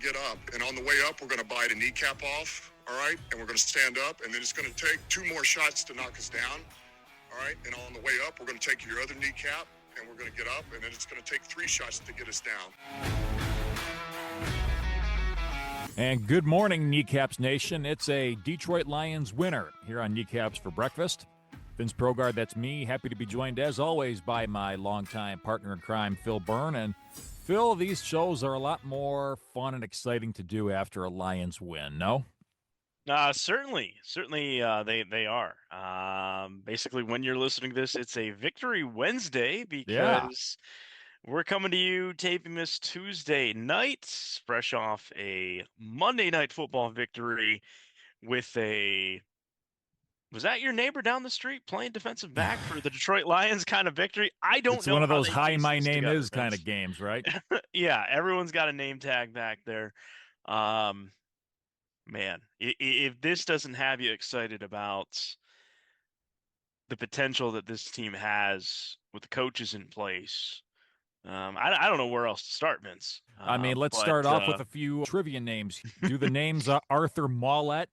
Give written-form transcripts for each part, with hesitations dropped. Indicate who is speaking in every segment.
Speaker 1: get up. And on the way up, we're going to bite a kneecap off, all right? And we're going to stand up, and then it's going to take 2 more shots to knock us down, all right? And on the way up, we're going to take your other kneecap, and we're going to get up, and then it's going to take 3 shots to get us down.
Speaker 2: And good morning, Kneecaps Nation. It's a Detroit Lions winner here on Kneecaps for Breakfast. Vince Progard, that's me. Happy to be joined, as always, by my longtime partner in crime, Phil Byrne. And Phil, these shows are a lot more fun and exciting to do after a Lions win, no?
Speaker 3: Certainly, they are. Basically, when you're listening to this, it's a Victory Wednesday because we're coming to you taping this Tuesday night, fresh off a Monday Night Football victory with was that your neighbor down the street playing defensive back for the Detroit Lions kind of victory? I don't know.
Speaker 2: It's one of those
Speaker 3: hi,
Speaker 2: my name is kind of games, right?
Speaker 3: Yeah, everyone's got a name tag back there. Man, if this doesn't have you excited about the potential that this team has with the coaches in place, I don't know where else to start, Vince.
Speaker 2: I mean, let's start off with a few trivia names. Do the names Arthur Mollett,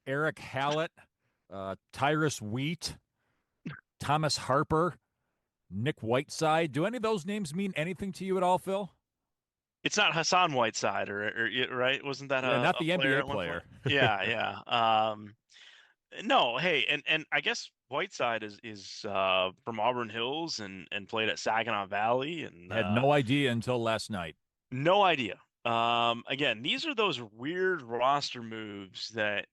Speaker 2: Eric Hallett, Tyrus Wheat, Thomas Harper, Nick Whiteside. Do any of those names mean anything to you at all, Phil?
Speaker 3: It's not Hassan Whiteside, or right? Wasn't that
Speaker 2: not the
Speaker 3: NBA
Speaker 2: player?
Speaker 3: Yeah. No, hey, and I guess Whiteside is from Auburn Hills and played at Saginaw Valley and
Speaker 2: had no idea until last night.
Speaker 3: No idea. Again, these are those weird roster moves that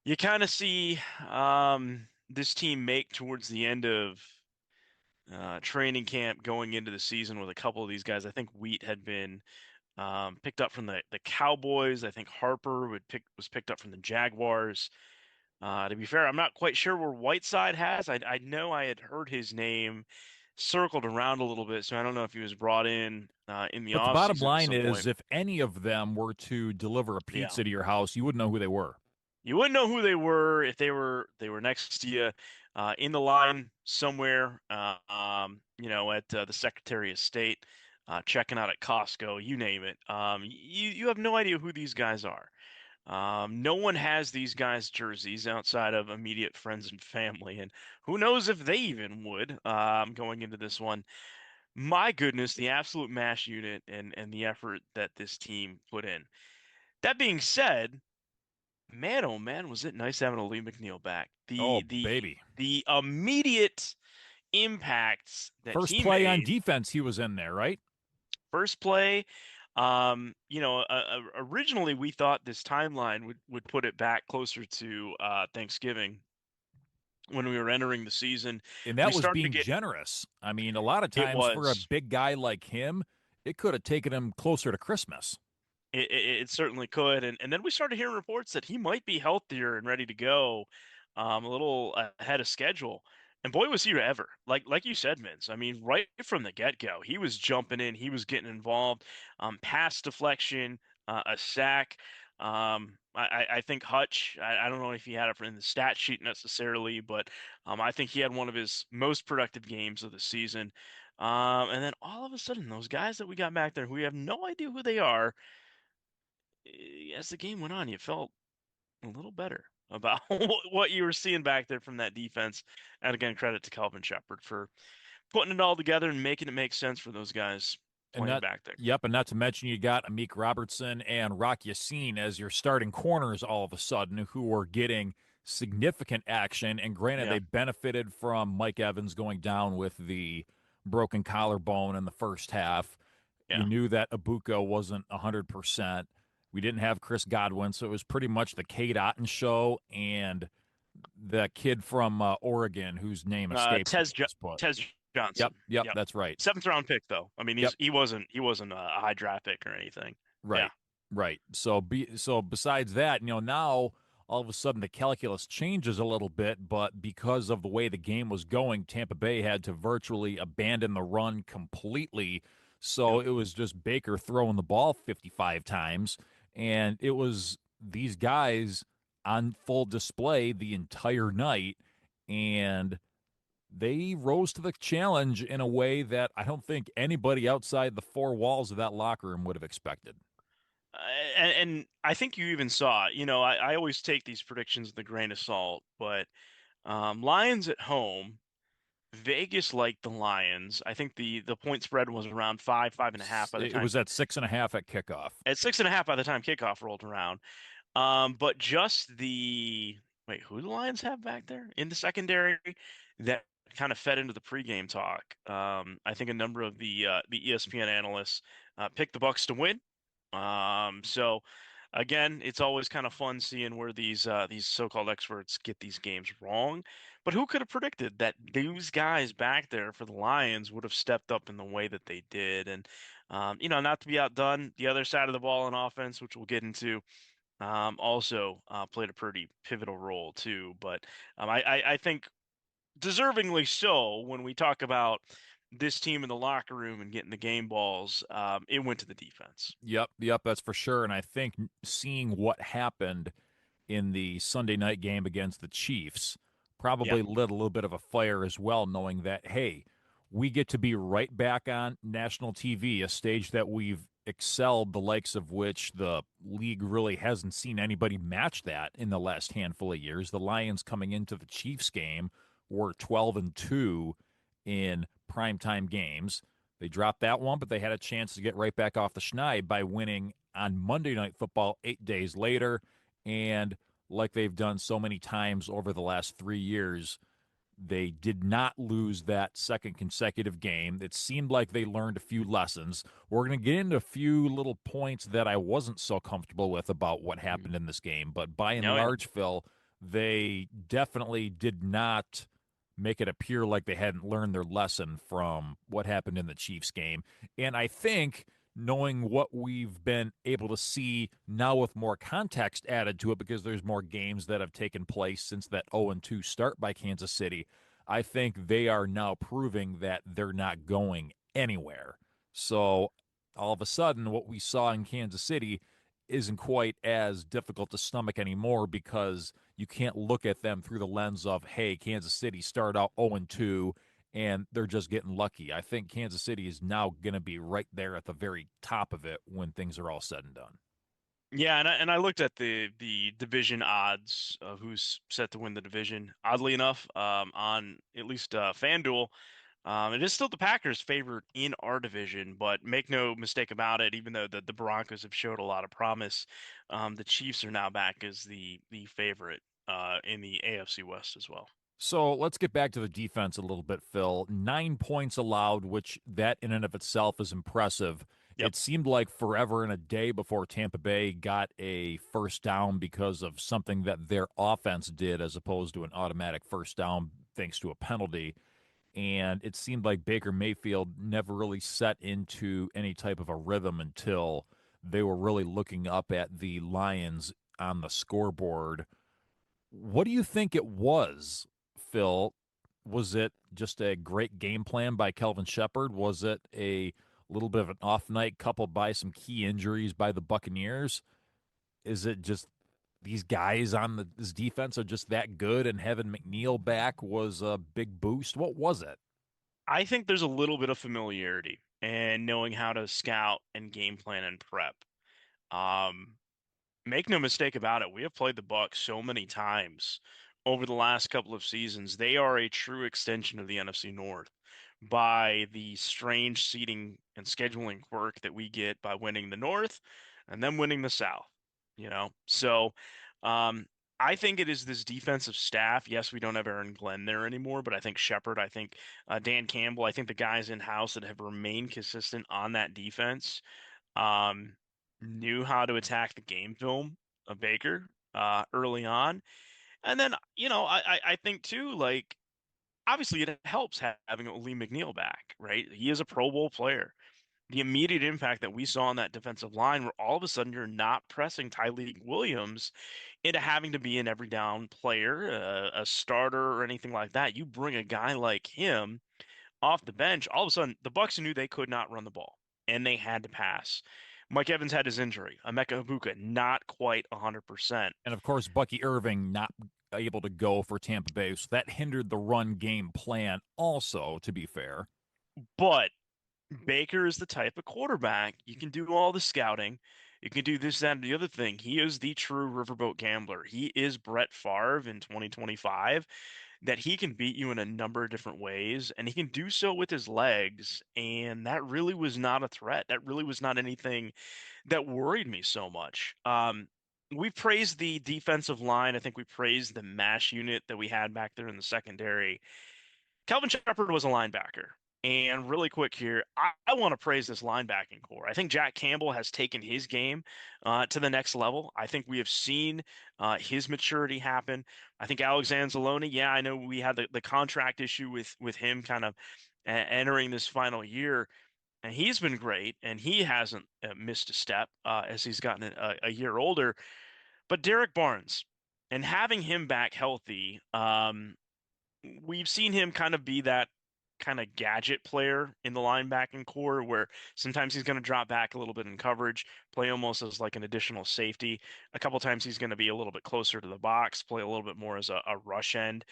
Speaker 3: you kind of see this team make towards the end of training camp going into the season with a couple of these guys. I think Wheat had been picked up from the Cowboys. I think Harper was picked up from the Jaguars. To be fair, I'm not quite sure where Whiteside has. I know I had heard his name circled around a little bit, so I don't know if he was brought in the offseason.
Speaker 2: But the bottom line is, if any of them were to deliver a pizza to your house, you wouldn't know who they were.
Speaker 3: You wouldn't know who they were if they were next to you in the line somewhere, at the Secretary of State, checking out at Costco, you name it. You have no idea who these guys are. No one has these guys' jerseys outside of immediate friends and family, and who knows if they even would going into this one. My goodness, the absolute mash unit and the effort that this team put in. That being said, man, oh man, was it nice having a Lee McNeil back.
Speaker 2: Baby.
Speaker 3: The immediate impacts that
Speaker 2: first
Speaker 3: he
Speaker 2: play
Speaker 3: made.
Speaker 2: on defense, he was in there, right?
Speaker 3: First play. Originally we thought this timeline would put it back closer to Thanksgiving when we were entering the season.
Speaker 2: And that was being generous. I mean, a lot of times for a big guy like him, it could have taken him closer to Christmas.
Speaker 3: It certainly could. And then we started hearing reports that he might be healthier and ready to go a little ahead of schedule. And boy, was he ever. Like you said, Vince, I mean, right from the get-go, he was jumping in. He was getting involved. Pass deflection, a sack. I think Hutch, I don't know if he had it in the stat sheet necessarily, but I think he had one of his most productive games of the season. And then all of a sudden, those guys that we got back there, who we have no idea who they are, as the game went on, you felt a little better about what you were seeing back there from that defense. And again, credit to Kelvin Shepard for putting it all together and making it make sense for those guys playing back there.
Speaker 2: Yep, and not to mention you got Amik Robertson and Rock Yassin as your starting corners all of a sudden, who were getting significant action. And granted, they benefited from Mike Evans going down with the broken collarbone in the first half. You knew that Ibuka wasn't 100%. We didn't have Chris Godwin, so it was pretty much the Cade Otton show and the kid from Oregon whose name escapes
Speaker 3: Tez Johnson.
Speaker 2: Yep, that's right.
Speaker 3: 7th round pick, though. I mean, he wasn't a high draft pick or anything.
Speaker 2: Right. So besides that, now all of a sudden the calculus changes a little bit, but because of the way the game was going, Tampa Bay had to virtually abandon the run completely. So it was just Baker throwing the ball 55 times. And it was these guys on full display the entire night, and they rose to the challenge in a way that I don't think anybody outside the 4 walls of that locker room would have expected.
Speaker 3: And I think you even saw, I always take these predictions with a grain of salt, but Lions at home, Vegas liked the Lions. I think the point spread was around 5.5 by the
Speaker 2: It
Speaker 3: time
Speaker 2: was at 6.5 at kickoff.
Speaker 3: at 6.5 by the time kickoff rolled around. But just the wait, who do the Lions have back there in the secondary that kind of fed into the pregame talk? I think a number of the ESPN analysts picked the Bucs to win. So again, it's always kind of fun seeing where these so-called experts get these games wrong. But who could have predicted that these guys back there for the Lions would have stepped up in the way that they did? And not to be outdone, the other side of the ball in offense, which we'll get into, also played a pretty pivotal role too. But I think deservingly so when we talk about this team in the locker room and getting the game balls, it went to the defense.
Speaker 2: Yep, that's for sure. And I think seeing what happened in the Sunday night game against the Chiefs
Speaker 3: Yeah,
Speaker 2: probably lit a little bit of a fire as well, knowing that, hey, we get to be right back on national TV, a stage that we've excelled, the likes of which the league really hasn't seen anybody match that in the last handful of years. The Lions coming into the Chiefs game were 12-2 in primetime games. They dropped that one, but they had a chance to get right back off the schneid by winning on Monday Night Football 8 days later. And like they've done so many times over the last 3 years, they did not lose that second consecutive game. It seemed like they learned a few lessons. We're going to get into a few little points that I wasn't so comfortable with about what happened in this game, but by and
Speaker 3: no, yeah.
Speaker 2: large, Phil, they definitely did not make it appear like they hadn't learned their lesson from what happened in the Chiefs game. And I think knowing what we've been able to see now with more context added to it because there's more games that have taken place since that 0-2 start by Kansas City, I think they are now proving that they're not going anywhere. So all of a sudden, what we saw in Kansas City isn't quite as difficult to stomach anymore because you can't look at them through the lens of, hey, Kansas City started out 0-2 and they're just getting lucky. I think Kansas City is now going to be right there at the very top of it when things are all said and done.
Speaker 3: Yeah, and I looked at the division odds of who's set to win the division. Oddly enough, on at least FanDuel, it is still the Packers favored in our division, but make no mistake about it, even though the Broncos have showed a lot of promise, the Chiefs are now back as the favorite in the AFC West as well.
Speaker 2: So let's get back to the defense a little bit, Phil. 9 points allowed, which that in and of itself is impressive.
Speaker 3: Yep.
Speaker 2: It seemed like forever and a day before Tampa Bay got a first down because of something that their offense did as opposed to an automatic first down thanks to a penalty. And it seemed like Baker Mayfield never really set into any type of a rhythm until they were really looking up at the Lions on the scoreboard. What do you think it was, Phil? Was it just a great game plan by Kelvin Shepard? Was it a little bit of an off night coupled by some key injuries by the Buccaneers? Is it just these guys on this defense are just that good and having McNeil back was a big boost? What was it?
Speaker 3: I think there's a little bit of familiarity and knowing how to scout and game plan and prep. Um, Make no mistake about it, we have played the Bucs so many times over the last couple of seasons. They are a true extension of the NFC North by the strange seating and scheduling quirk that we get by winning the North and then winning the South. So um, I think it is this defensive staff. Yes, we don't have Aaron Glenn there anymore, but I think Shepard, I think Dan Campbell, I think the guys in house that have remained consistent on that defense um, knew how to attack the game film of Baker early on. And then, I think too, like, obviously it helps having Lee McNeil back, right? He is a Pro Bowl player. The immediate impact that we saw on that defensive line, where all of a sudden you're not pressing Tyleek Williams into having to be an every down player, a starter, or anything like that. You bring a guy like him off the bench, all of a sudden the Bucs knew they could not run the ball and they had to pass. Mike Evans had his injury. Emeka Ibuka not quite 100%.
Speaker 2: And of course, Bucky Irving not able to go for Tampa Bay, so that hindered the run game plan also, to be fair.
Speaker 3: But Baker is the type of quarterback you can do all the scouting. You can do this, that, and the other thing. He is the true riverboat gambler. He is Brett Favre in 2025, that he can beat you in a number of different ways, and he can do so with his legs. And that really was not a threat. That really was not anything that worried me so much. We praised the defensive line. I think we praised the mash unit that we had back there in the secondary. Kelvin Shepard was a linebacker. And really quick here, I want to praise this linebacking core. I think Jack Campbell has taken his game to the next level. I think we have seen his maturity happen. I think Alex Anzalone, yeah, I know we had the contract issue with him kind of entering this final year, and he's been great, and he hasn't missed a step as he's gotten a year older. But Derek Barnes, and having him back healthy, we've seen him kind of be that kind of gadget player in the linebacking core where sometimes he's going to drop back a little bit in coverage, play almost as like an additional safety. A couple times he's going to be a little bit closer to the box, play a little bit more as a rush end.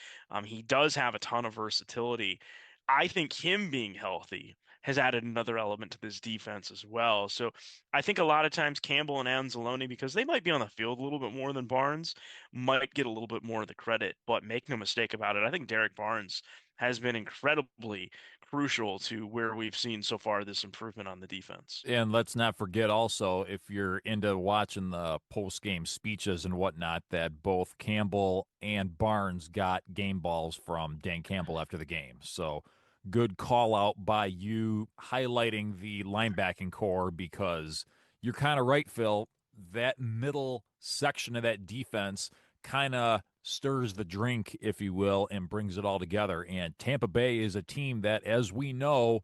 Speaker 3: He does have a ton of versatility. I think him being healthy has added another element to this defense as well. So I think a lot of times Campbell and Anzalone, because they might be on the field a little bit more than Barnes, might get a little bit more of the credit. But make no mistake about it, I think Derek Barnes has been incredibly crucial to where we've seen so far this improvement on the defense.
Speaker 2: And let's not forget also, if you're into watching the post-game speeches and whatnot, that both Campbell and Barnes got game balls from Dan Campbell after the game. So good call out by you highlighting the linebacking core, because you're kind of right, Phil. That middle section of that defense kind of stirs the drink, if you will, and brings it all together. And Tampa Bay is a team that, as we know,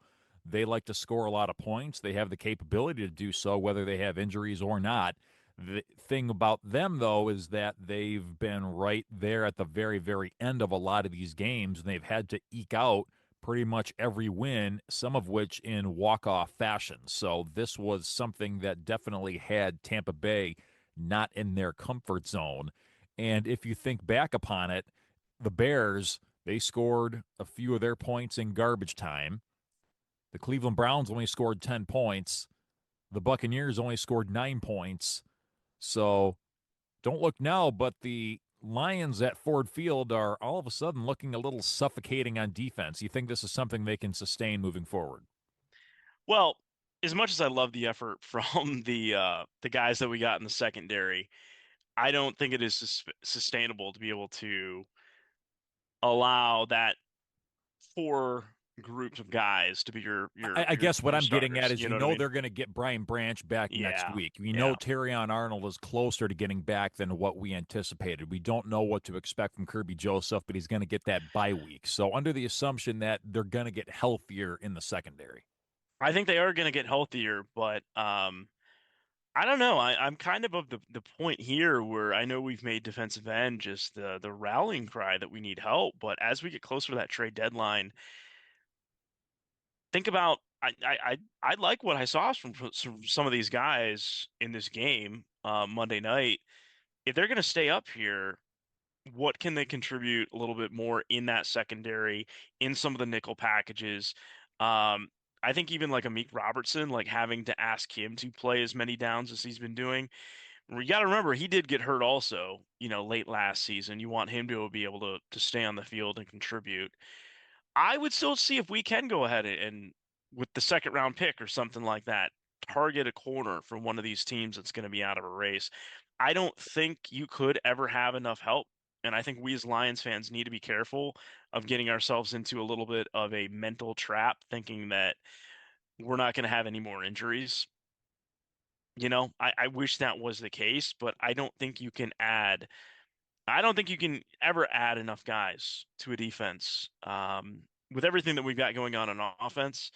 Speaker 2: they like to score a lot of points. They have the capability to do so, whether they have injuries or not. The thing about them, though, is that they've been right there at the very, very end of a lot of these games, and they've had to eke out pretty much every win, some of which in walk-off fashion. So this was something that definitely had Tampa Bay not in their comfort zone. And if you think back upon it, the Bears, they scored a few of their points in garbage time. The Cleveland Browns only scored 10 points. The Buccaneers only scored 9 points. So don't look now, but the Lions at Ford Field are all of a sudden looking a little suffocating on defense. You think this is something they can sustain moving forward?
Speaker 3: Well, as much as I love the effort from the guys that we got in the secondary, I don't think it is sustainable to be able to allow that four groups of guys to be
Speaker 2: I guess what
Speaker 3: your
Speaker 2: I'm getting at
Speaker 3: starters.
Speaker 2: is,
Speaker 3: You
Speaker 2: you
Speaker 3: know what I
Speaker 2: know,
Speaker 3: mean?
Speaker 2: they're going to get Brian Branch back next
Speaker 3: Yeah,
Speaker 2: week. We know
Speaker 3: yeah.
Speaker 2: Terrion Arnold is closer to getting back than what we anticipated. We don't know what to expect from Kirby Joseph, but he's going to get that bye week. So under the assumption that they're going to get healthier in the secondary.
Speaker 3: I think they are going to get healthier, but I don't know. I'm kind of the point here where I know we've made defensive end just the rallying cry that we need help, but as we get closer to that trade deadline, think about I like what I saw from some of these guys in this game Monday night. If they're going to stay up here, what can they contribute a little bit more in that secondary, in some of the nickel packages? I think even like a Meek Robertson, like having to ask him to play as many downs as he's been doing. You got to remember he did get hurt also, late last season. You want him to be able to stay on the field and contribute. I would still see if we can go ahead and with the second round pick or something like that, target a corner from one of these teams that's going to be out of a race. I don't think you could ever have enough help. And I think we as Lions fans need to be careful of getting ourselves into a little bit of a mental trap, thinking that we're not going to have any more injuries. I wish that was the case, but I don't think you can ever add enough guys to a defense. With everything that we've got going on offense,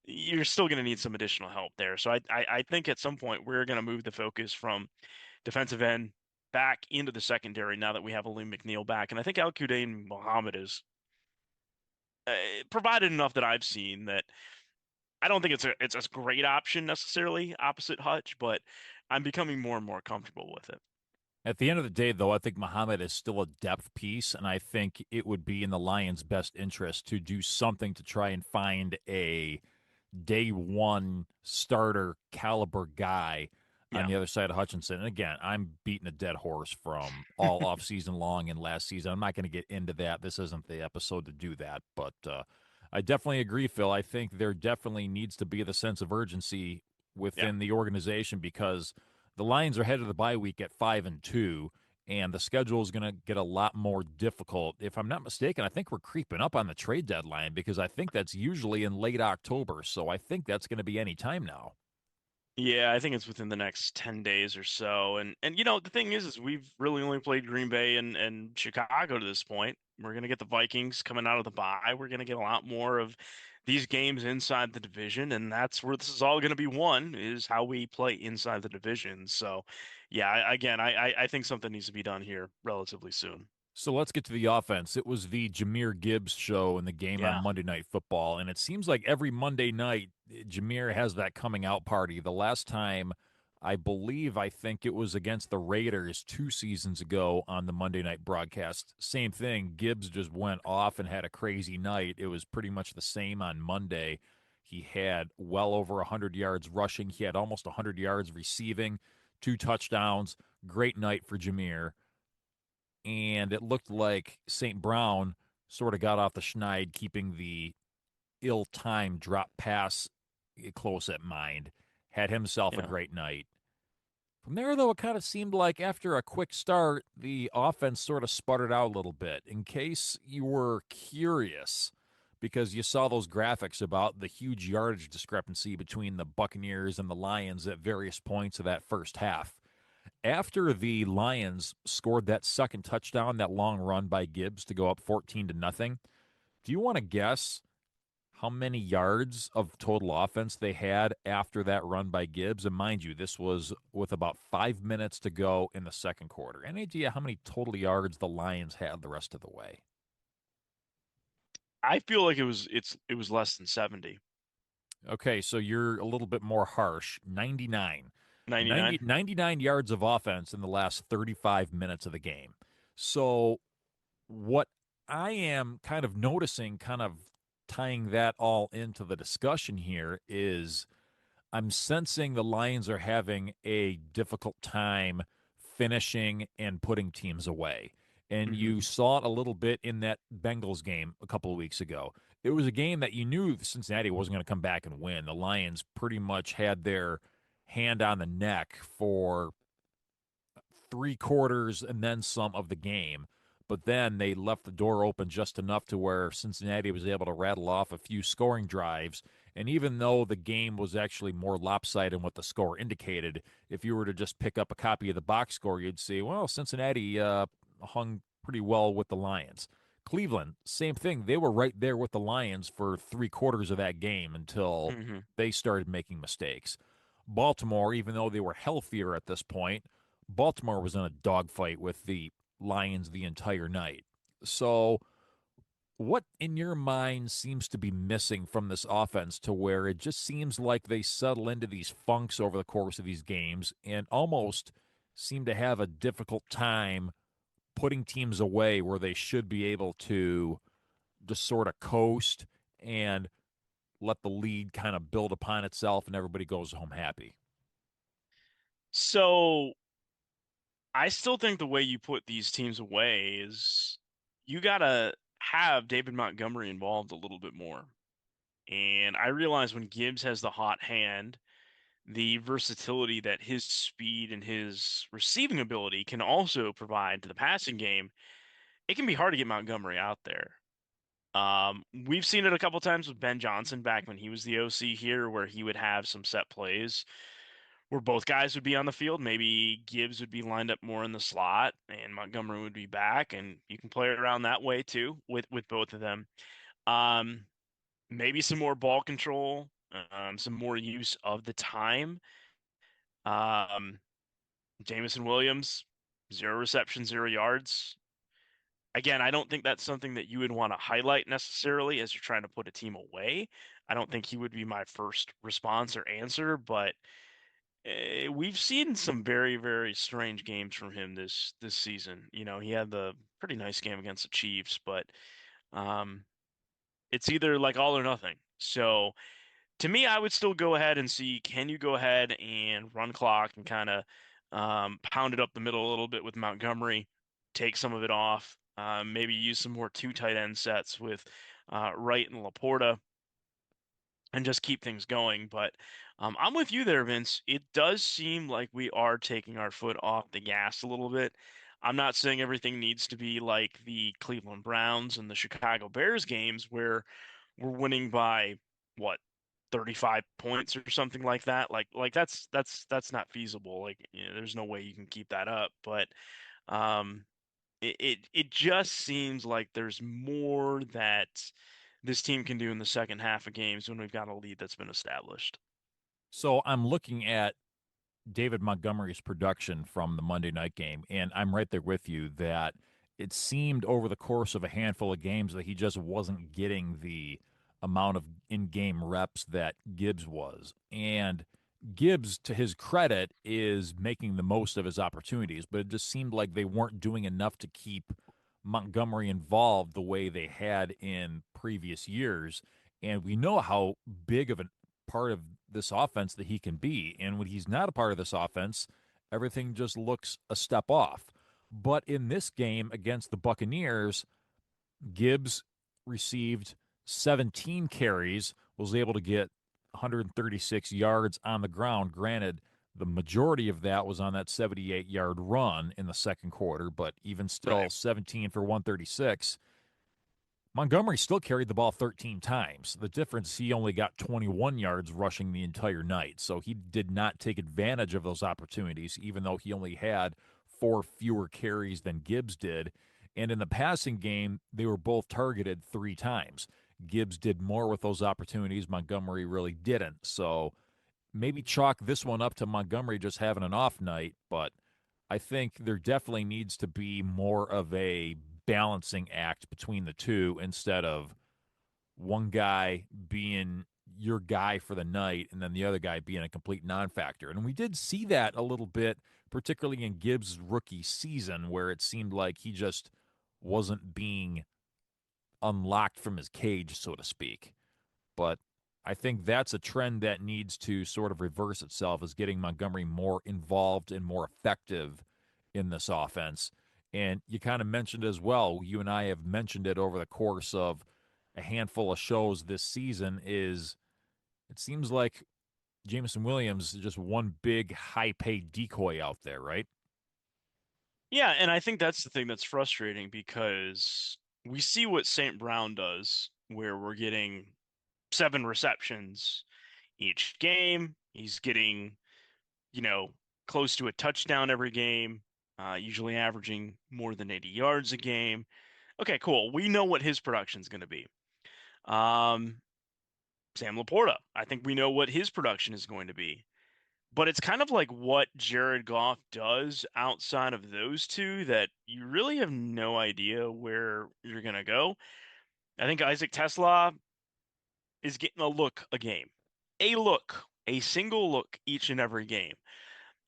Speaker 3: you're still going to need some additional help there. So I think at some point we're going to move the focus from defensive end back into the secondary now that we have Aleem McNeil back. And I think Al Qudain Muhammad is provided enough that I've seen that I don't think it's a great option necessarily opposite Hutch, but I'm becoming more and more comfortable with it.
Speaker 2: At the end of the day, though, I think Muhammad is still a depth piece, and I think it would be in the Lions' best interest to do something to try and find a day one starter caliber guy on
Speaker 3: Yeah.
Speaker 2: the other side of Hutchinson. And again, I'm beating a dead horse from all off season long and last season. I'm not going to get into that. This isn't the episode to do that, but I definitely agree, Phil. I think there definitely needs to be the sense of urgency
Speaker 3: Yeah.
Speaker 2: within the organization because the Lions are headed to the bye week at 5-2, and the schedule is going to get a lot more difficult. If I'm not mistaken, I think we're creeping up on the trade deadline because I think that's usually in late October. So I think that's going to be any time now.
Speaker 3: Yeah, I think it's within the next 10 days or so. And the thing is we've really only played Green Bay and Chicago to this point. We're gonna get the Vikings coming out of the bye. We're gonna get a lot more of these games inside the division, and that's where this is all gonna be won, is how we play inside the division. So yeah, again, I think something needs to be done here relatively soon.
Speaker 2: So let's get to the offense. It was the Jameer Gibbs show in the game on
Speaker 3: Yeah.
Speaker 2: Monday Night Football, and it seems like every Monday night, Jameer has that coming out party. The last time, I think it was against the Raiders 2 seasons ago on the Monday night broadcast. Same thing. Gibbs just went off and had a crazy night. It was pretty much the same on Monday. He had well over 100 yards rushing. He had almost 100 yards receiving, 2 touchdowns. Great night for Jameer, and it looked like St. Brown sort of got off the schneid, keeping the ill-timed drop pass close at mind. Had himself a
Speaker 3: Yeah.
Speaker 2: great night. From there, though, it kind of seemed like after a quick start, the offense sort of sputtered out a little bit. In case you were curious, because you saw those graphics about the huge yardage discrepancy between the Buccaneers and the Lions at various points of that first half. After the Lions scored that second touchdown, that long run by Gibbs to go up 14-0, do you want to guess how many yards of total offense they had after that run by Gibbs? And mind you, this was with about 5 minutes to go in the second quarter. Any idea how many total yards the Lions had the rest of the way?
Speaker 3: I feel like it was less than 70.
Speaker 2: Okay, so you're a little bit more harsh. 99.
Speaker 3: 99.
Speaker 2: 99 yards of offense in the last 35 minutes of the game. So what I am kind of noticing, kind of tying that all into the discussion here, is I'm sensing the Lions are having a difficult time finishing and putting teams away. And
Speaker 3: Hmm.
Speaker 2: you saw it a little bit in that Bengals game a couple of weeks ago. It was a game that you knew Cincinnati wasn't going to come back and win. The Lions pretty much had their hand on the neck for 3 quarters and then some of the game. But then they left the door open just enough to where Cincinnati was able to rattle off a few scoring drives. And even though the game was actually more lopsided than what the score indicated, if you were to just pick up a copy of the box score, you'd see, well, Cincinnati hung pretty well with the Lions. Cleveland, same thing. They were right there with the Lions for 3 quarters of that game until
Speaker 3: Hmm.
Speaker 2: they started making mistakes. Baltimore, even though they were healthier at this point, Baltimore was in a dogfight with the Lions the entire night. So, what in your mind seems to be missing from this offense to where it just seems like they settle into these funks over the course of these games and almost seem to have a difficult time putting teams away where they should be able to just sort of coast and let the lead kind of build upon itself and everybody goes home happy?
Speaker 3: So I still think the way you put these teams away is you gotta have David Montgomery involved a little bit more. And I realize when Gibbs has the hot hand, the versatility that his speed and his receiving ability can also provide to the passing game, it can be hard to get Montgomery out there. We've seen it a couple times with Ben Johnson back when he was the OC here, where he would have some set plays where both guys would be on the field. Maybe Gibbs would be lined up more in the slot and Montgomery would be back, and you can play it around that way too with both of them. Um, Maybe some more ball control, some more use of the time. Um, Jamison Williams, 0 receptions, 0 yards. Again, I don't think that's something that you would want to highlight necessarily as you're trying to put a team away. I don't think he would be my first response or answer, but we've seen some very, very strange games from him this season. He had the pretty nice game against the Chiefs, but um, it's either like all or nothing. So To me, I would still go ahead and see, can you go ahead and run clock and kind of pound it up the middle a little bit with Montgomery, take some of it off, maybe use some more two tight end sets with Wright and Laporta, and just keep things going. But I'm with you there, Vince. It does seem like we are taking our foot off the gas a little bit. I'm not saying everything needs to be like the Cleveland Browns and the Chicago Bears games where we're winning by what, 35 points or something like that. Like that's not feasible. Like, there's no way you can keep that up. But um, it just seems like there's more that this team can do in the second half of games when we've got a lead that's been established.
Speaker 2: So I'm looking at David Montgomery's production from the Monday night game, and I'm right there with you that it seemed over the course of a handful of games that he just wasn't getting the amount of in-game reps that Gibbs was. And Gibbs, to his credit, is making the most of his opportunities, but it just seemed like they weren't doing enough to keep Montgomery involved the way they had in previous years. And we know how big of a part of this offense that he can be. And when he's not a part of this offense, everything just looks a step off. But in this game against the Buccaneers, Gibbs received 17 carries, was able to get 136 yards on the ground. Granted, the majority of that was on that 78-yard run in the second quarter, but even still,
Speaker 3: Right.
Speaker 2: 17 for 136. Montgomery still carried the ball 13 times. The difference, he only got 21 yards rushing the entire night. So he did not take advantage of those opportunities, even though he only had 4 fewer carries than Gibbs did. And in the passing game, they were both targeted 3 times. Gibbs did more with those opportunities. Montgomery really didn't. So maybe chalk this one up to Montgomery just having an off night, but I think there definitely needs to be more of a balancing act between the two instead of one guy being your guy for the night and then the other guy being a complete non-factor. And we did see that a little bit, particularly in Gibbs' rookie season, where it seemed like he just wasn't being unlocked from his cage, so to speak. But I think that's a trend that needs to sort of reverse itself, is getting Montgomery more involved and more effective in this offense. And you kind of mentioned as well, you and I have mentioned it over the course of a handful of shows this season, is it seems like Jameson Williams is just one big high paid decoy out there, right?
Speaker 3: Yeah, and I think that's the thing that's frustrating because we see what St. Brown does, where we're getting 7 receptions each game. He's getting, you know, close to a touchdown every game, usually averaging more than 80 yards a game. Okay, cool. We know what his production's going to be. Um, Sam Laporta, I think we know what his production is going to be. But it's kind of like what Jared Goff does outside of those two that you really have no idea where you're going to go. I think Isaac Tesla is getting a look a game, a single look each and every game.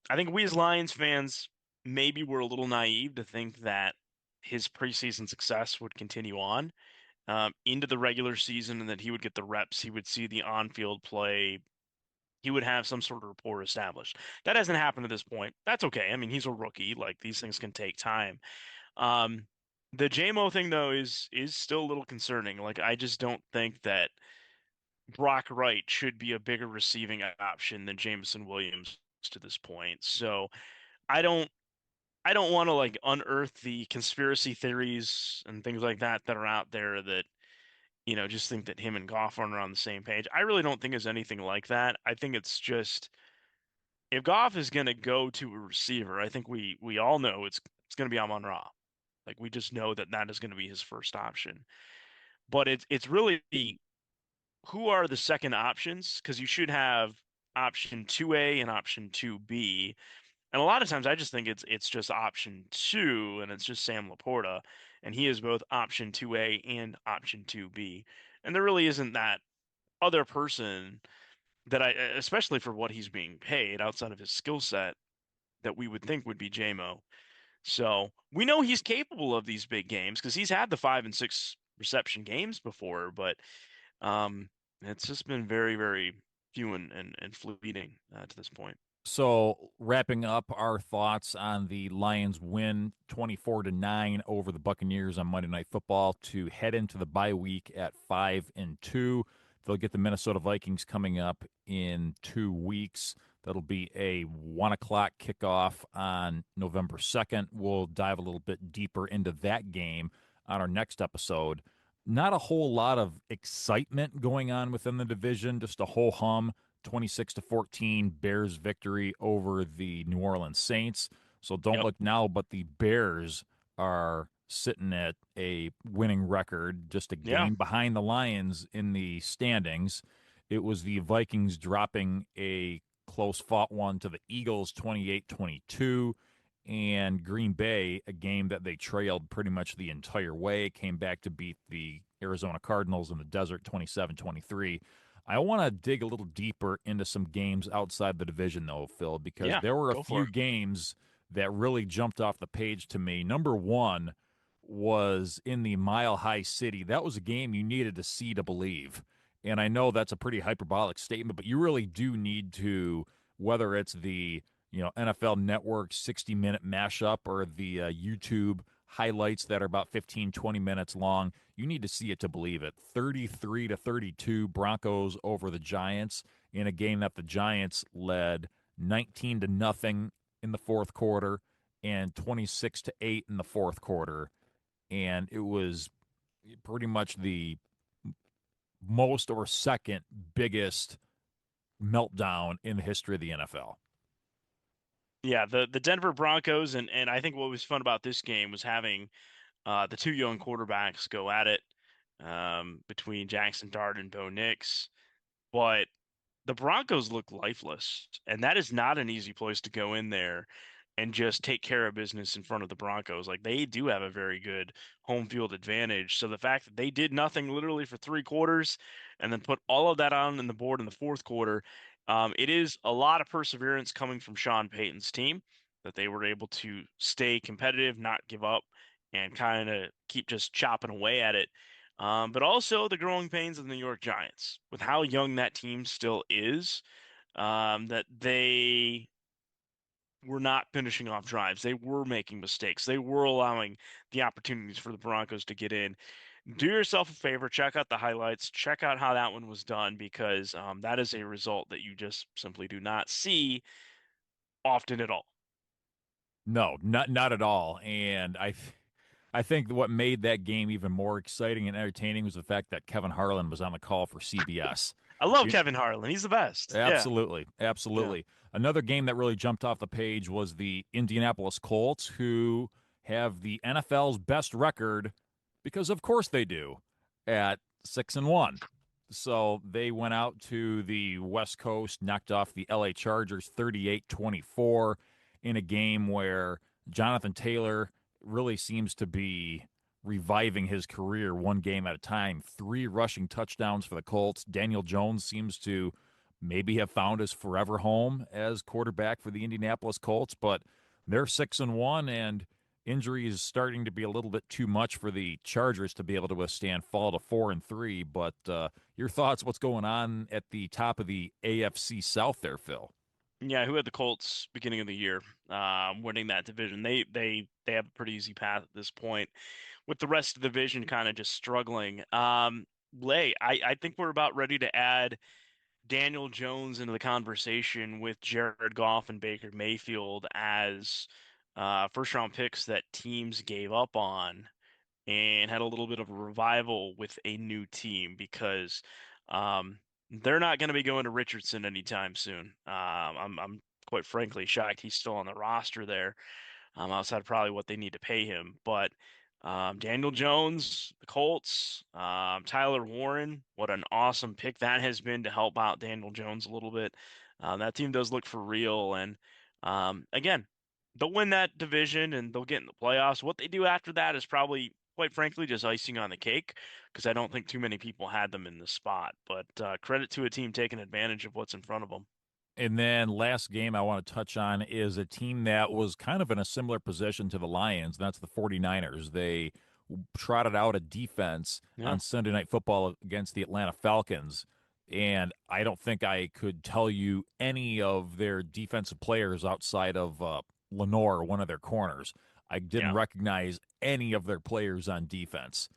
Speaker 3: I think we as Lions fans maybe were a little naive to think that his preseason success would continue on into the regular season and that he would get the reps, he would see the on field play, he would have some sort of rapport established. That hasn't happened at this point. That's okay. I mean, he's a rookie. Like these things can take time. Um, the JMO thing though is still a little concerning. Like I just don't think that Brock Wright should be a bigger receiving option than Jameson Williams to this point. So I don't I don't want to like unearth the conspiracy theories and things like that are out there that just think that him and Goff aren't on the same page. I really don't think it's anything like that. I think it's just if Goff is going to go to a receiver, I think we all know it's going to be Amon-Ra. Like we just know that that is going to be his first option. But it's really who are the second options? Because you should have option 2A and option 2B. And a lot of times I just think it's just option 2 and it's just Sam Laporta and he is both option 2A and option 2B. And there really isn't that other person that especially for what he's being paid outside of his skill set that we would think would be JMO. So we know he's capable of these big games because he's had the 5 and 6 reception games before, but um, It's just been very, very few and fleeting to this point.
Speaker 2: So, wrapping up our thoughts on the Lions win 24-9 over the Buccaneers on Monday Night Football to head into the bye week at 5-2. They'll get the Minnesota Vikings coming up in 2 weeks. That'll be a 1 o'clock kickoff on November 2nd. We'll dive a little bit deeper into that game on our next episode. Not a whole lot of excitement going on within the division, just a whole hum. 26-14 Bears victory over the New Orleans Saints. So don't
Speaker 3: Yep.
Speaker 2: look now, but the Bears are sitting at a winning record, just a
Speaker 3: Yeah.
Speaker 2: game behind the Lions in the standings. It was the Vikings dropping a close fought one to the Eagles 28-22, and Green Bay, a game that they trailed pretty much the entire way, came back to beat the Arizona Cardinals in the desert 27-23. I want to dig a little deeper into some games outside the division, though, Phil, because
Speaker 3: Yeah.
Speaker 2: there were a
Speaker 3: Go for
Speaker 2: few
Speaker 3: it.
Speaker 2: games that really jumped off the page to me. Number one was in the Mile High City. That was a game you needed to see to believe. And I know that's a pretty hyperbolic statement, but you really do need to, whether it's the NFL Network 60-minute mashup or the YouTube highlights that are about 15, 20 minutes long. You need to see it to believe it. 33-32 Broncos over the Giants in a game that the Giants led 19-0 in the fourth quarter and 26-8 in the fourth quarter. And it was pretty much the most or second biggest meltdown in the history of the NFL.
Speaker 3: Yeah, the Denver Broncos and I think what was fun about this game was having the two young quarterbacks go at it between Jackson Dart and Bo Nix. But the Broncos look lifeless, and that is not an easy place to go in there and just take care of business in front of the Broncos. Like they do have a very good home field advantage. So the fact that they did nothing literally for 3 quarters and then put all of that on in the board in the fourth quarter, it is a lot of perseverance coming from Sean Payton's team that they were able to stay competitive, not give up, and kind of keep just chopping away at it. But also the growing pains of the New York Giants with how young that team still is, that they were not finishing off drives. They were making mistakes. They were allowing the opportunities for the Broncos to get in. Do yourself a favor, check out the highlights, check out how that one was done because that is a result that you just simply do not see often at all.
Speaker 2: No, not at all. And I think what made that game even more exciting and entertaining was the fact that Kevin Harlan was on the call for CBS.
Speaker 3: I love
Speaker 2: You,
Speaker 3: Kevin Harlan. He's the best. Yeah.
Speaker 2: Absolutely.
Speaker 3: Yeah.
Speaker 2: Absolutely. Another game that really jumped off the page was the Indianapolis Colts, who have the NFL's best record because of course they do at 6-1. So they went out to the West Coast, knocked off the LA Chargers 38-24 in a game where Jonathan Taylor really seems to be reviving his career one game at a time. 3 rushing touchdowns for the Colts. Daniel Jones seems to maybe have found his forever home as quarterback for the Indianapolis Colts, but they're 6-1, and injury is starting to be a little bit too much for the Chargers to be able to withstand fall to 4-3. But your thoughts? What's going on at the top of the AFC South there, Phil?
Speaker 3: Yeah, who had the Colts beginning of the year, winning that division? They have a pretty easy path at this point, with the rest of the division kind of just struggling. I think we're about ready to add Daniel Jones into the conversation with Jared Goff and Baker Mayfield as first round picks that teams gave up on and had a little bit of a revival with a new team because they're not going to be going to Richardson anytime soon. I'm quite frankly shocked he's still on the roster there, outside of probably what they need to pay him. But Daniel Jones, the Colts, Tyler Warren, what an awesome pick that has been to help out Daniel Jones a little bit. That team does look for real. And again, they'll win that division and they'll get in the playoffs. What they do after that is probably, quite frankly, just icing on the cake because I don't think too many people had them in the spot. But credit to a team taking advantage of what's in front of them.
Speaker 2: And then last game I want to touch on is a team that was kind of in a similar position to the Lions. And that's the 49ers. They trotted out a defense
Speaker 3: Yeah.
Speaker 2: on Sunday Night Football against the Atlanta Falcons and I don't think I could tell you any of their defensive players outside of Lenore, one of their corners. I didn't
Speaker 3: Yeah.
Speaker 2: recognize any of their players on defense.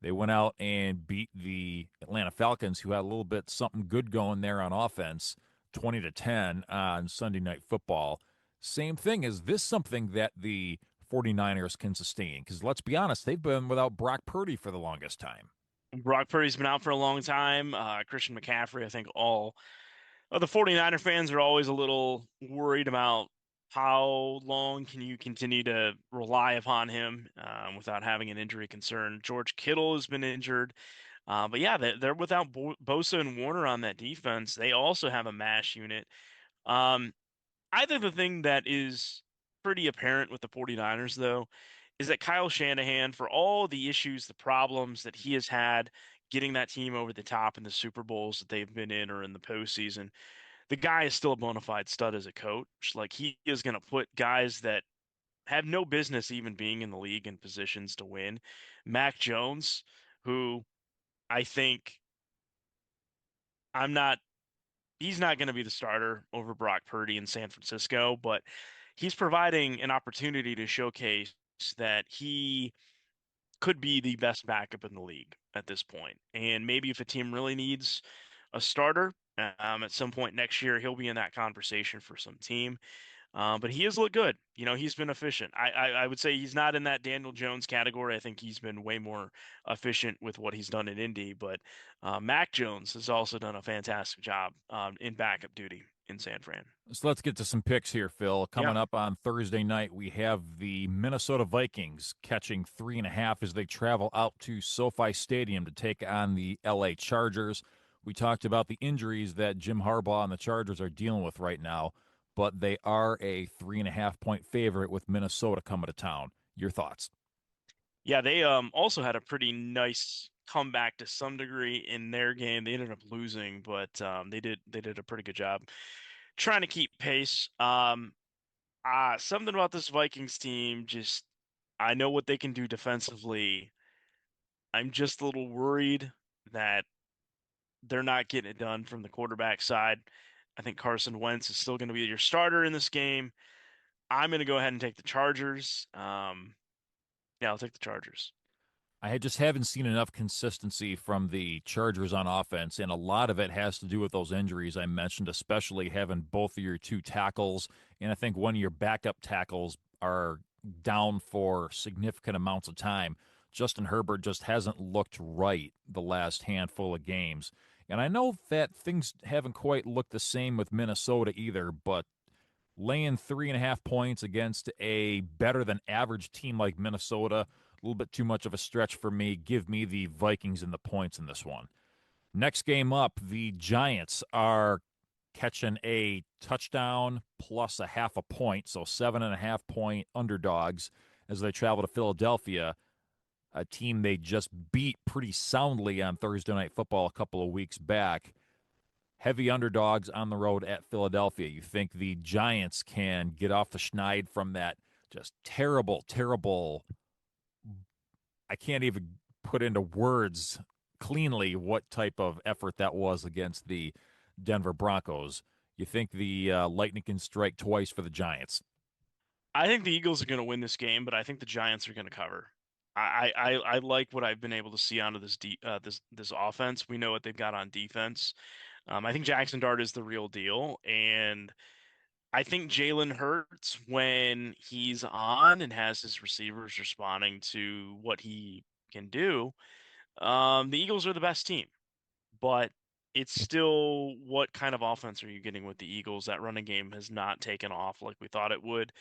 Speaker 2: They went out and beat the Atlanta Falcons, who had a little bit something good going there on offense, 20-10 on Sunday Night Football. Same thing. Is this something that the 49ers can sustain? Because let's be honest, they've been without Brock Purdy for the longest time.
Speaker 3: Brock Purdy's been out for a long time. Christian McCaffrey, I think all the 49er fans are always a little worried about how long can you continue to rely upon him without having an injury concern. George Kittle has been injured. But yeah, they're without Bosa and Warner on that defense. They also have a mash unit. Um, I think the thing that is pretty apparent with the 49ers, though, is that Kyle Shanahan, for all the issues, the problems that he has had getting that team over the top in the Super Bowls that they've been in or in the postseason, the guy is still a bona fide stud as a coach. Like, he is going to put guys that have no business even being in the league in positions to win. Mac Jones, who I think I'm not he's not going to be the starter over Brock Purdy in San Francisco, but he's providing an opportunity to showcase that he could be the best backup in the league at this point. And maybe if a team really needs a starter, at some point next year, he'll be in that conversation for some team. But he has looked good. He's been efficient. I would say he's not in that Daniel Jones category. I think he's been way more efficient with what he's done in Indy. But Mac Jones has also done a fantastic job in backup duty in San Fran.
Speaker 2: So let's get to some picks here, Phil.
Speaker 3: Yeah.
Speaker 2: Coming up on Thursday night, we have the Minnesota Vikings catching 3.5 as they travel out to SoFi Stadium to take on the LA Chargers. We talked about the injuries that Jim Harbaugh and the Chargers are dealing with right now, but they are a 3.5 point favorite with Minnesota coming to town. Your thoughts?
Speaker 3: Yeah, they also had a pretty nice comeback to some degree in their game. They ended up losing, but they did a pretty good job trying to keep pace. Something about this Vikings team, just I know what they can do defensively. I'm just a little worried that they're not getting it done from the quarterback side. I think Carson Wentz is still going to be your starter in this game. I'm going to go ahead and take the Chargers. Yeah, I'll take the Chargers.
Speaker 2: I just haven't seen enough consistency from the Chargers on offense, and a lot of it has to do with those injuries I mentioned, especially having both of your two tackles. And I think one of your backup tackles are down for significant amounts of time. Justin Herbert just hasn't looked right the last handful of games. And I know that things haven't quite looked the same with Minnesota either, but laying 3.5 points against a better than average team like Minnesota, a little bit too much of a stretch for me. Give me the Vikings and the points in this one. Next game up, the Giants are catching a touchdown plus a 0.5 point, so 7.5 point underdogs as they travel to Philadelphia, a team they just beat pretty soundly on Thursday Night Football a couple of weeks back. Heavy underdogs on the road at Philadelphia. You think the Giants can get off the schneid from that just terrible, terrible, I can't even put into words cleanly what type of effort that was against the Denver Broncos. You think the lightning can strike twice for the Giants?
Speaker 3: I think the Eagles are going to win this game, but I think the Giants are going to cover. I like what I've been able to see out of this offense. We know what they've got on defense. I think Jackson Dart is the real deal, and I think Jalen Hurts, when he's on and has his receivers responding to what he can do, the Eagles are the best team. But it's still, what kind of offense are you getting with the Eagles? That running game has not taken off like we thought it would.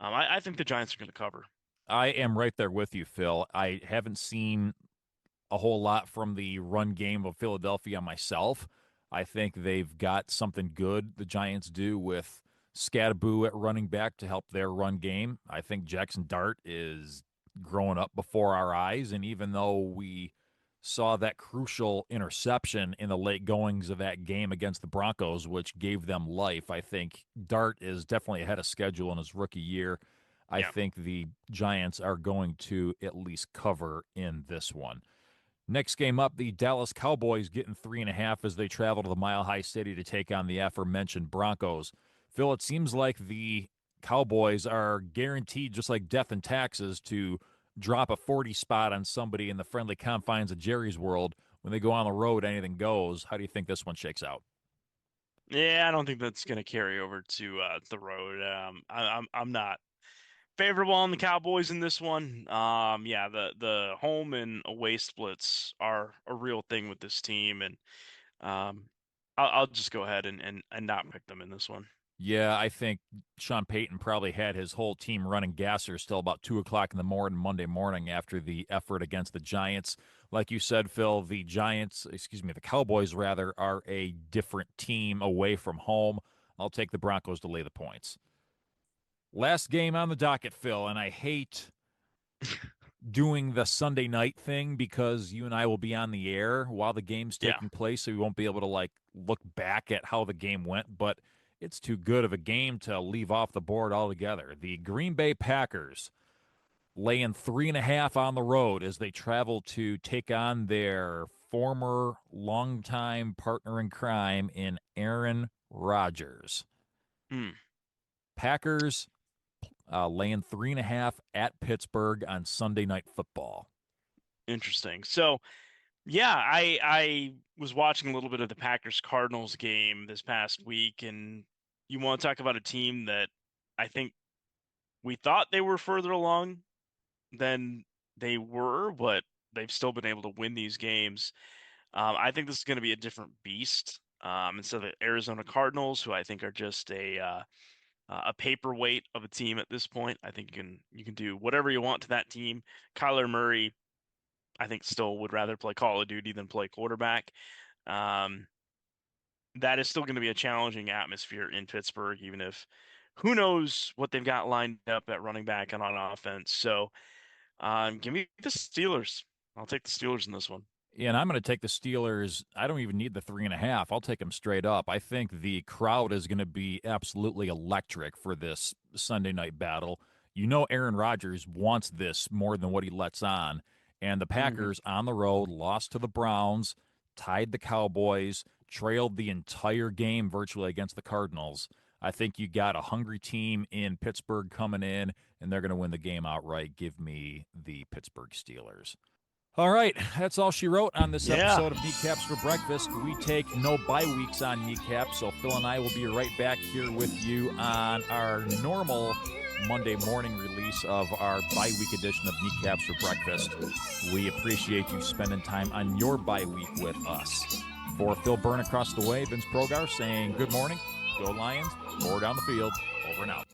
Speaker 3: I think the Giants are going to cover.
Speaker 2: I am right there with you, Phil. I haven't seen a whole lot from the run game of Philadelphia myself. I think they've got something good, the Giants do, with Scadaboo at running back to help their run game. I think Jackson Dart is growing up before our eyes, and even though we saw that crucial interception in the late goings of that game against the Broncos, which gave them life, I think Dart is definitely ahead of schedule in his rookie year. I
Speaker 3: Yeah.
Speaker 2: think the Giants are going to at least cover in this one. Next game up, the Dallas Cowboys getting 3.5 as they travel to the Mile High City to take on the aforementioned Broncos. Phil, it seems like the Cowboys are guaranteed, just like death and taxes, to drop a 40 spot on somebody in the friendly confines of Jerry's world. When they go on the road, anything goes. How do you think this one shakes out?
Speaker 3: Yeah, I don't think that's going to carry over to the road. I'm not favorable on the Cowboys in this one. Yeah, the home and away splits are a real thing with this team, and I'll just go ahead and not pick them in this one.
Speaker 2: Yeah, I think Sean Payton probably had his whole team running gassers till about 2 o'clock in the morning, Monday morning, after the effort against the Giants. Like you said, Phil, the Cowboys, rather, are a different team away from home. I'll take the Broncos to lay the points. Last game on the docket, Phil, and I hate doing the Sunday night thing because you and I will be on the air while the game's
Speaker 3: Yeah.
Speaker 2: taking place, so we won't be able to look back at how the game went, but it's too good of a game to leave off the board altogether. The Green Bay Packers laying 3.5 on the road as they travel to take on their former longtime partner in crime in Aaron Rodgers. Packers laying 3.5 at Pittsburgh on Sunday Night Football.
Speaker 3: Interesting. So, yeah, I was watching a little bit of the Packers Cardinals game this past week, and you want to talk about a team that I think we thought they were further along than they were, but they've still been able to win these games. I think this is going to be a different beast instead of the Arizona Cardinals, who I think are just a paperweight of a team at this point. I think you can do whatever you want to that team. Kyler Murray, I think, still would rather play Call of Duty than play quarterback. That is still going to be a challenging atmosphere in Pittsburgh, even if who knows what they've got lined up at running back and on offense. So give me the Steelers. I'll take the Steelers in this one.
Speaker 2: Yeah, and I'm going to take the Steelers. I don't even need the 3.5. I'll take them straight up. I think the crowd is going to be absolutely electric for this Sunday night battle. You know, Aaron Rodgers wants this more than what he lets on. And the Packers on the road lost to the Browns, tied the Cowboys, trailed the entire game virtually against the Cardinals. I think you got a hungry team in Pittsburgh coming in, and they're going to win the game outright. Give me the Pittsburgh Steelers. All right, that's all she wrote on this episode of Kneecaps for Breakfast. We take no bye weeks on Kneecaps, so Phil and I will be right back here with you on our normal Monday morning release of our bye week edition of Kneecaps for Breakfast. We appreciate you spending time on your bye week with us. For Phil Byrne across the way, Vince Progar saying good morning, go Lions, forward down the field, over and out.